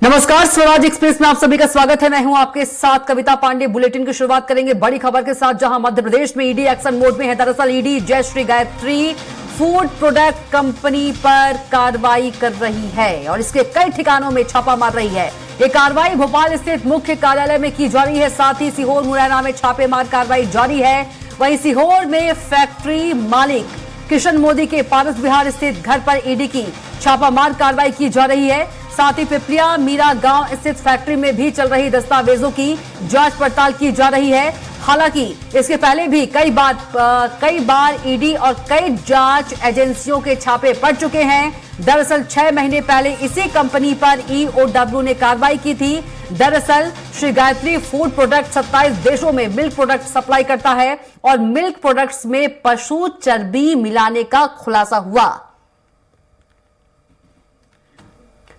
नमस्कार, स्वराज एक्सप्रेस में आप सभी का स्वागत है। मैं हूं आपके साथ कविता पांडे। बुलेटिन की शुरुआत करेंगे बड़ी खबर के साथ, जहां मध्य प्रदेश में ईडी एक्शन मोड में है। दरअसल ED Jayshree Gayatri food product company पर कार्रवाई कर रही है और इसके कई ठिकानों में छापा मार रही है। ये कार्रवाई भोपाल स्थित मुख्य कार्यालय में की जा रही है, साथ ही सीहोर मुरैना में छापेमार कार्रवाई जारी है। वहीं सीहोर में फैक्ट्री मालिक किशन मोदी के पारस विहार स्थित घर पर ईडी की छापामार कार्रवाई की जा रही है। साथ ही पिपलिया मीरा गांव स्थित फैक्ट्री में भी चल रही दस्तावेजों की जांच पड़ताल की जा रही है। हालांकि इसके पहले भी कई बार ईडी और कई जांच एजेंसियों के छापे पड़ चुके हैं। दरअसल 6 महीने पहले इसी कंपनी पर ईओडब्ल्यू ने कार्रवाई की थी। दरअसल श्री गायत्री फूड प्रोडक्ट 27 देशों में मिल्क प्रोडक्ट सप्लाई करता है और मिल्क प्रोडक्ट्स में पशु चर्बी मिलाने का खुलासा हुआ।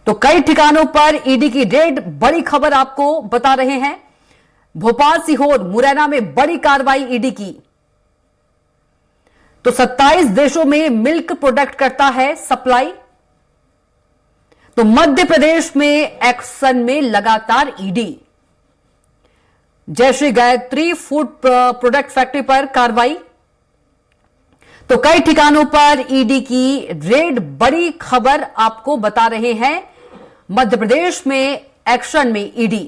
तो कई ठिकानों पर ईडी की रेड, बड़ी खबर आपको बता रहे हैं। भोपाल, सीहोर, मुरैना में बड़ी कार्रवाई ईडी की। तो 27 देशों में मिल्क प्रोडक्ट करता है सप्लाई। तो मध्य प्रदेश में एक्शन में लगातार ED. Jayshree Gayatri food product factory पर कार्रवाई। तो कई ठिकानों पर ईडी की रेड, बड़ी खबर आपको बता रहे हैं। मध्य प्रदेश में एक्शन में ईडी।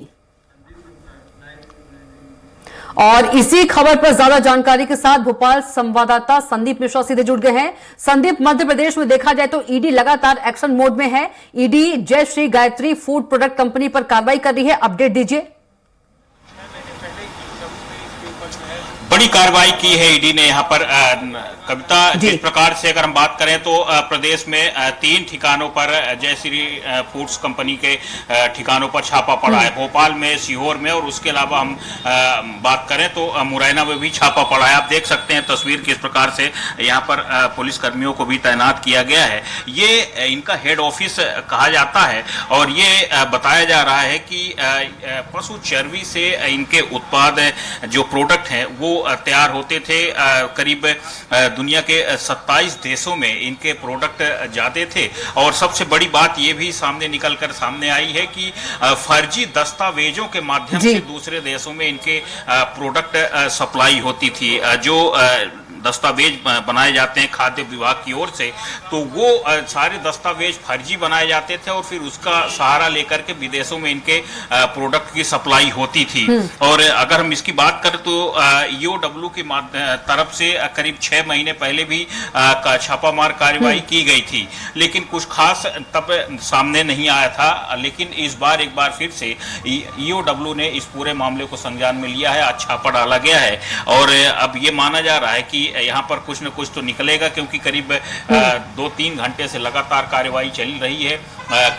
और इसी खबर पर ज्यादा जानकारी के साथ भोपाल संवाददाता संदीप मिश्रा सीधे जुड़ गए हैं। संदीप, मध्य प्रदेश में देखा जाए तो ईडी लगातार एक्शन मोड में है। ED Jayshree Gayatri food product company पर कार्रवाई कर रही है, अपडेट दीजिए। बड़ी कार्रवाई की है ईडी ने यहाँ पर कविता। जिस प्रकार से अगर हम बात करें तो प्रदेश में 3 ठिकानों पर जयश्री फूड्स कंपनी के ठिकानों पर छापा पड़ा है। भोपाल में, सीहोर में और उसके अलावा हम बात करें तो मुरैना में भी छापा पड़ा है। आप देख सकते हैं तस्वीर किस प्रकार से यहाँ पर पुलिस कर्मियों को भी तैनात किया गया है। ये इनका हेड ऑफिस कहा जाता है और ये बताया जा रहा है कि पशु चर्बी से इनके उत्पाद जो प्रोडक्ट हैं वो तैयार होते थे। करीब दुनिया के 27 देशों में इनके प्रोडक्ट जाते थे। और सबसे बड़ी बात ये भी सामने आई है कि फर्जी दस्तावेजों के माध्यम से दूसरे देशों में इनके प्रोडक्ट सप्लाई होती थी। जो दस्तावेज बनाए जाते हैं खाद्य विभाग की ओर से, तो वो सारे दस्तावेज फर्जी बनाए जाते थे और फिर उसका सहारा लेकर के विदेशों में इनके प्रोडक्ट की सप्लाई होती थी। और अगर हम इसकी बात करें तो ईओडब्ल्यू की तरफ से करीब 6 महीने पहले भी छापामार कार्रवाई की गई थी, लेकिन कुछ खास तब सामने नहीं आया था। लेकिन इस बार एक बार फिर से ईओडब्ल्यू ने इस पूरे मामले को संज्ञान में लिया है, आज छापा डाला गया है। और अब ये माना जा रहा है कि यहाँ पर कुछ न कुछ तो निकलेगा, क्योंकि करीब 2-3 घंटे से लगातार कार्रवाई चल रही है।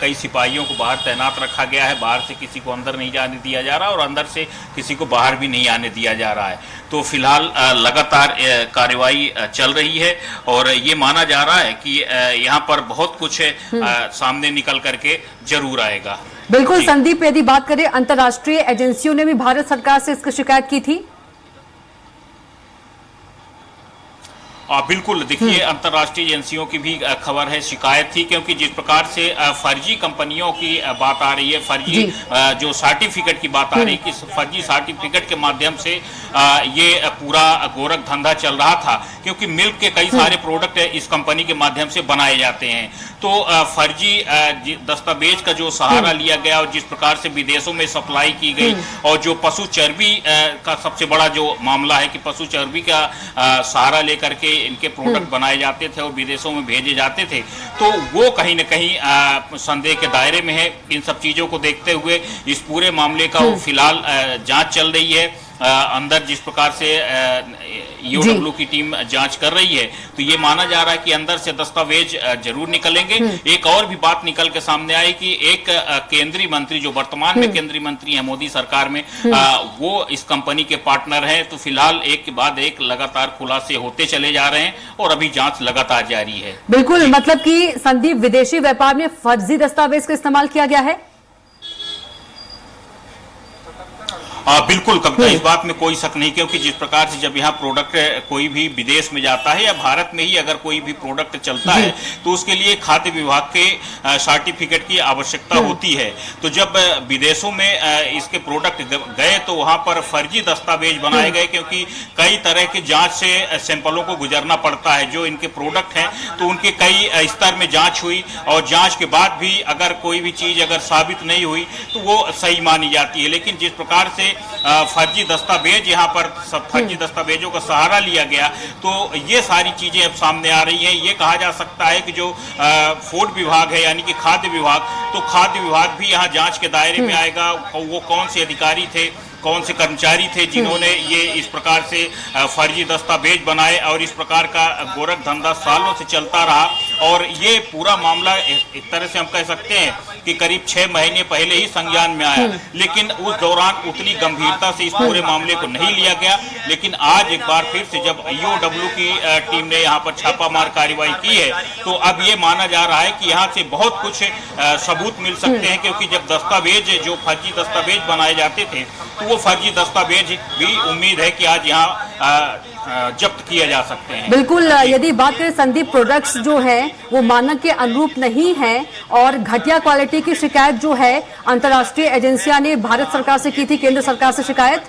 कई सिपाहियों को बाहर तैनात रखा गया है। बाहर से किसी को अंदर नहीं जाने दिया जा रहा और अंदर से किसी को बाहर भी नहीं आने दिया जा रहा है। तो फिलहाल लगातार कार्रवाई चल रही है और ये माना जा रहा है कि यहाँ पर बहुत कुछ सामने निकल करके जरूर आएगा। बिल्कुल संदीप, यदि बात करें अंतर्राष्ट्रीय एजेंसियों ने भी भारत सरकार से इसकी शिकायत की थी। बिल्कुल, देखिए अंतर्राष्ट्रीय एजेंसियों की भी खबर है, शिकायत थी, क्योंकि जिस प्रकार से फर्जी कंपनियों की बात आ रही है, फर्जी जो सर्टिफिकेट की बात आ रही है कि फर्जी सर्टिफिकेट के माध्यम से ये पूरा गोरख धंधा चल रहा था, क्योंकि मिल्क के कई सारे प्रोडक्ट इस कंपनी के माध्यम से बनाए जाते हैं। तो फर्जी दस्तावेज का जो सहारा लिया गया और जिस प्रकार से विदेशों में सप्लाई की गई, और जो पशु चर्बी का सबसे बड़ा जो मामला है कि पशु चर्बी का सहारा लेकर के इनके प्रोडक्ट बनाए जाते थे और विदेशों में भेजे जाते थे, तो वो कहीं न कहीं संदेह के दायरे में है। इन सब चीजों को देखते हुए इस पूरे मामले का फिलहाल जांच चल रही है। अंदर जिस प्रकार से ईओडब्ल्यू की टीम जांच कर रही है, तो ये माना जा रहा है कि अंदर से दस्तावेज जरूर निकलेंगे। एक और भी बात निकल के सामने आई कि एक केंद्रीय मंत्री जो वर्तमान में केंद्रीय मंत्री है मोदी सरकार में, वो इस कंपनी के पार्टनर हैं। तो फिलहाल एक के बाद एक लगातार खुलासे होते चले जा रहे हैं और अभी जांच लगातार जारी है। बिल्कुल, मतलब कि संदीप, विदेशी व्यापार में फर्जी दस्तावेज का इस्तेमाल किया गया है। बिल्कुल कविता, इस बात में कोई शक नहीं, क्योंकि जिस प्रकार से जब यहाँ प्रोडक्ट कोई भी विदेश में जाता है या भारत में ही अगर कोई भी प्रोडक्ट चलता है तो उसके लिए खाद्य विभाग के सर्टिफिकेट की आवश्यकता होती है। तो जब विदेशों में इसके प्रोडक्ट गए तो वहां पर फर्जी दस्तावेज बनाए गए, क्योंकि कई तरह के जांच से सैंपलों को गुजरना पड़ता है। जो इनके प्रोडक्ट हैं तो उनके कई स्तर में जांच हुई और जांच के बाद भी अगर कोई भी चीज अगर साबित नहीं हुई तो वो सही मानी जाती है। लेकिन जिस प्रकार से फर्जी दस्तावेज यहाँ पर सब फर्जी दस्तावेजों का सहारा लिया गया तो ये सारी चीजें अब सामने आ रही हैं। ये कहा जा सकता है कि जो फूड विभाग है यानी कि खाद्य विभाग, तो खाद्य विभाग भी यहाँ जांच के दायरे में आएगा। वो कौन से अधिकारी थे, कौन से कर्मचारी थे जिन्होंने ये इस प्रकार से फर्जी दस्तावेज बनाए, और इस प्रकार का गोरख धंधा सालों से चलता रहा। और ये पूरा मामला एक तरह से हम कह सकते हैं कि करीब 6 महीने पहले ही संज्ञान में आया, लेकिन उस दौरान उतनी गंभीरता से इस पूरे मामले को नहीं लिया गया। लेकिन आज एक बार फिर से जब ईओडब्ल्यू की टीम ने यहाँ पर छापामार कार्रवाई की है तो अब ये माना जा रहा है कि यहाँ से बहुत कुछ सबूत मिल सकते हैं, क्योंकि जब दस्तावेज जो फर्जी दस्तावेज बनाए जाते थे तो वो फर्जी दस्तावेज भी उम्मीद है कि आज यहाँ जब्त किए जा सकते हैं। बिल्कुल, यदि बात करें संदीप, प्रोडक्ट्स जो है वो मानक के अनुरूप नहीं है और घटिया क्वालिटी की शिकायत जो है अंतर्राष्ट्रीय एजेंसियां ने भारत सरकार से की थी, केंद्र सरकार से शिकायत,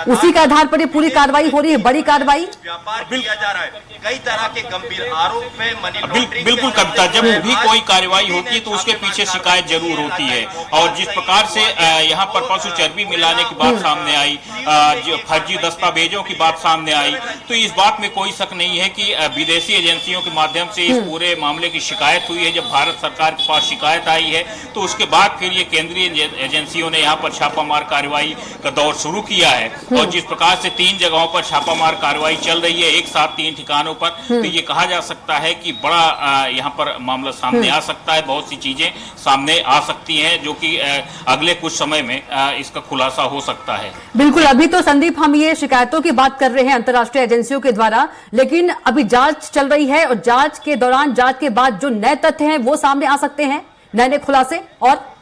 उसी के आधार पर ये पूरी कार्रवाई हो रही है, बड़ी कार्रवाई। व्यापार किया जा रहा है, कई तरह के गंभीर आरोप है, मनी लॉन्ड्रिंग। बिल्कुल कविता, जब भी कोई कार्रवाई होती है तो उसके पीछे शिकायत जरूर होती है। और जिस प्रकार से यहाँ पर पशु चर्बी मिलाने की बात सामने आई, जो फर्जी दस्तावेजों की बात सामने आई, तो इस बात में कोई शक नहीं है कि विदेशी एजेंसियों के माध्यम से इस पूरे मामले की शिकायत हुई है। जब भारत सरकार के पास शिकायत आई है तो उसके बाद फिर ये केंद्रीय एजेंसियों ने यहाँ पर छापामार कार्रवाई का दौर शुरू किया है। और जिस प्रकार से 3 जगहों पर छापामार कार्रवाई चल रही है, एक साथ 3 ठिकानों पर, तो ये कहा जा सकता है कि बड़ा यहाँ पर मामला सामने आ सकता है। बहुत सी चीजें सामने आ सकती हैं जो कि अगले कुछ समय में इसका खुलासा हो सकता है। बिल्कुल, अभी तो संदीप हम ये शिकायतों की बात कर रहे हैं अंतर्राष्ट्रीय एजेंसियों के द्वारा, लेकिन अभी जांच चल रही है और जांच के दौरान, जांच के बाद जो नए तथ्य हैं वो सामने आ सकते हैं, नए खुलासे। और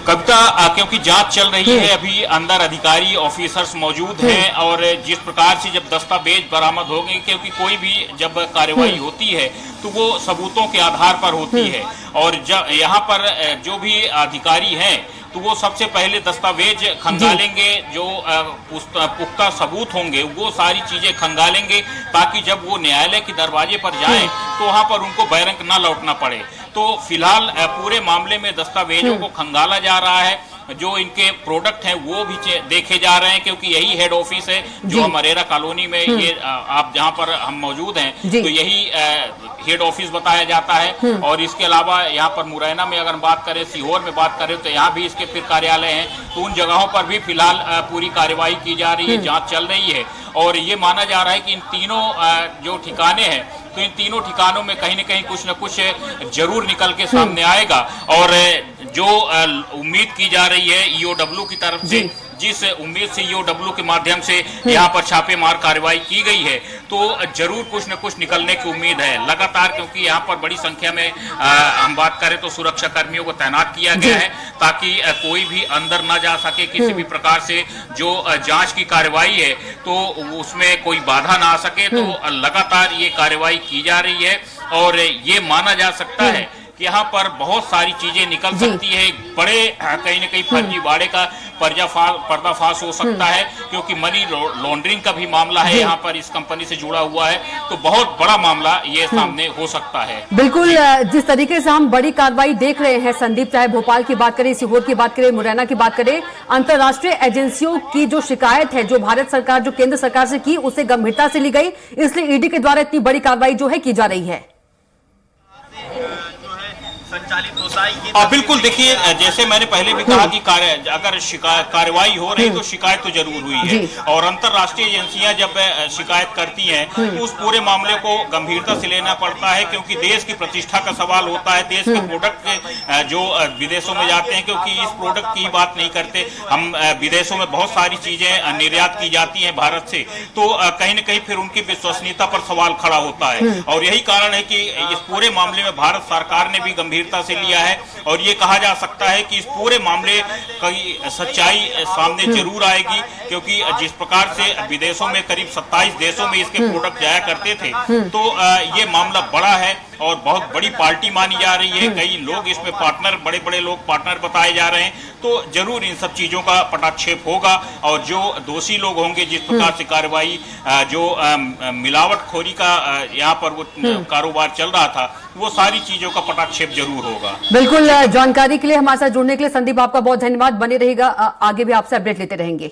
कविता, क्योंकि जांच चल रही है, अभी अंदर अधिकारी ऑफिसर्स मौजूद हैं, और जिस प्रकार से जब दस्तावेज बरामद होंगे, क्योंकि कोई भी जब कार्रवाई होती है तो वो सबूतों के आधार पर होती है, और यहाँ पर जो भी अधिकारी हैं तो वो सबसे पहले दस्तावेज खंगालेंगे, जो पुख्ता सबूत होंगे वो सारी चीजें खंगालेंगे, ताकि जब वो न्यायालय के दरवाजे पर जाएं तो वहां पर उनको बैरंक ना लौटना पड़े। तो फिलहाल पूरे मामले में दस्तावेजों को खंगाला जा रहा है, जो इनके प्रोडक्ट हैं वो भी देखे जा रहे हैं, क्योंकि यही हेड ऑफिस है जो अमरेरा कॉलोनी में, ये आप जहां पर हम मौजूद हैं तो यही हेड ऑफिस बताया जाता है। और इसके अलावा यहाँ पर मुरैना में अगर बात करें, सीहोर में बात करें तो यहाँ भी इसके फिर कार्यालय हैं। तो उन जगहों पर भी फिलहाल पूरी कार्रवाई की जा रही है, जांच चल रही है, और ये माना जा रहा है कि इन तीनों जो ठिकाने हैं तो इन तीनों ठिकानों में कहीं न कहीं कुछ न कुछ जरूर निकल के सामने आएगा। और जो उम्मीद की जा रही है ईओडब्ल्यू की तरफ से, जिस उम्मीद से ईओडब्ल्यू के माध्यम से यहाँ पर छापेमार कार्रवाई की गई है, तो जरूर कुछ न कुछ निकलने की उम्मीद है लगातार, क्योंकि यहाँ पर बड़ी संख्या में हम बात करें तो सुरक्षा कर्मियों को तैनात किया गया है, ताकि कोई भी अंदर न जा सके। किसी भी प्रकार से जो जांच की कार्रवाई है तो उसमें कोई बाधा ना आ सके, तो लगातार ये कार्रवाई की जा रही है। और ये माना जा सकता है कि यहाँ पर बहुत सारी चीजें निकल सकती है। बड़े कहीं न कहीं फर्जी बाड़े का पर्दाफाश हो सकता है, क्योंकि मनी लॉन्ड्रिंग का भी मामला है यहाँ पर, इस कंपनी से जुड़ा हुआ है, तो बहुत बड़ा मामला ये सामने हो सकता है। बिल्कुल, जिस तरीके से हम बड़ी कार्रवाई देख रहे हैं संदीप, चाहे भोपाल की बात करें, सीहोर की बात करें, मुरैना की बात करें, अंतर्राष्ट्रीय एजेंसियों की जो शिकायत है, जो भारत सरकार, जो केंद्र सरकार से की, उसे गंभीरता से ली गई, इसलिए ईडी के द्वारा इतनी बड़ी कार्रवाई जो है की जा रही है। संचालित होता है। बिल्कुल, देखिए जैसे मैंने पहले भी कहा कि अगर कार्रवाई हो रही तो शिकायत तो जरूर हुई है, और अंतर्राष्ट्रीय एजेंसियां जब शिकायत करती हैं तो उस पूरे मामले को गंभीरता से लेना पड़ता है, क्योंकि देश की प्रतिष्ठा का सवाल होता है। देश के प्रोडक्ट जो विदेशों में जाते हैं, क्योंकि इस प्रोडक्ट की बात नहीं करते हम, विदेशों में बहुत सारी चीजें निर्यात की जाती हैं भारत से, तो कहीं न कहीं फिर उनकी विश्वसनीयता पर सवाल खड़ा होता है। और यही कारण है कि इस पूरे मामले में भारत सरकार ने भी गंभीर गंभीरता से लिया है और ये कहा जा सकता है कि इस पूरे मामले की सच्चाई सामने जरूर आएगी, क्योंकि जिस प्रकार से विदेशों में करीब 27 देशों में इसके प्रोडक्ट जाया करते थे, तो ये मामला बड़ा है और बहुत बड़ी पार्टी मानी जा रही है। कई लोग इसमें पार्टनर, बड़े बड़े लोग पार्टनर बताए जा रहे हैं, तो जरूर इन सब चीजों का पटाक्षेप होगा और जो दोषी लोग होंगे, जिस प्रकार से कार्रवाई, जो मिलावटखोरी का यहाँ पर वो कारोबार चल रहा था, वो सारी चीजों का पटाक्षेप जरूर होगा। बिल्कुल, जानकारी के लिए हमारे साथ जुड़ने के लिए संदीप आपका बहुत धन्यवाद। बने रहेगा, आगे भी आपसे अपडेट लेते रहेंगे।